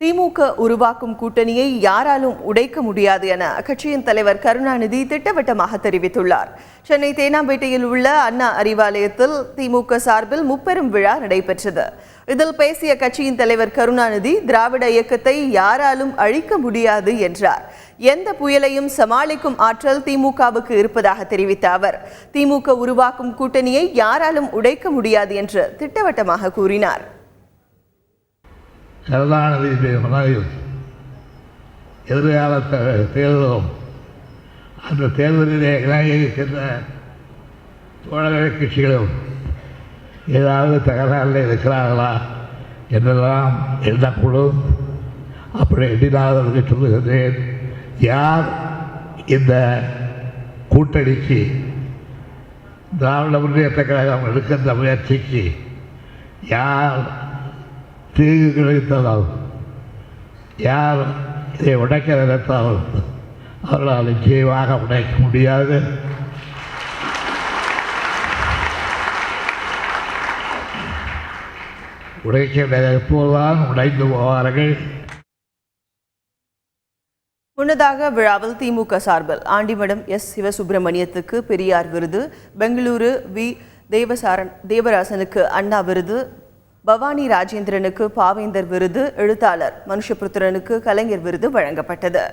திமுக உருவாக்கும் கூட்டணியை யாராலும் உடைக்க முடியாது என அக்கட்சியின் தலைவர் கருணாநிதி திட்டவட்டமாக தெரிவித்துள்ளார். சென்னை தேனாம்பேட்டையில் உள்ள அண்ணா அறிவாலயத்தில் திமுக சார்பில் முப்பெரும் விழா நடைபெற்றது. இதில் பேசிய கட்சியின் தலைவர் கருணாநிதி திராவிட இயக்கத்தை யாராலும் அழிக்க முடியாது என்றார். எந்த புயலையும் சமாளிக்கும் ஆற்றல் திமுகவுக்கு இருப்பதாக தெரிவித்த அவர், திமுக உருவாக்கும் கூட்டணியை யாராலும் உடைக்க முடியாது என்று திட்டவட்டமாக கூறினார். கருணாநிதியுடைய மனதில் எதிர்கால தேர்தலும் அந்த தேர்தலிலே இணையிருக்கின்ற தோழர் கட்சிகளும் ஏதாவது தகராறில் இருக்கிறார்களா என்றெல்லாம் எண்ணக்கூடும். அப்படி எண்ணினாதவர்களுக்கு சொல்லுகின்றேன், யார் இந்த கூட்டணிக்கு திராவிட முன்னேற்ற கழகம் எடுக்கின்ற முயற்சிக்கு யார் தீங்கு கிடைத்தாலும், யார் இதை உடைக்க நினைத்தாலும் அவர்களால் நிச்சயமாக உடைக்க முடியாது. உடைக்க நினைப்போதுதான் உடைந்து போவார்கள். முன்னதாக விழாவில் திமுக சார்பில் ஆண்டிமடம் எஸ். சிவசுப்பிரமணியத்துக்கு பெரியார் விருது, பெங்களூரு வி. தேவராசனுக்கு அண்ணா விருது, பவானி ராஜேந்திரனுக்கு பாவேந்தர் விருது, எழுத்தாளர் மனுஷபுத்திரனுக்கு கலைஞர் விருது வழங்கப்பட்டது.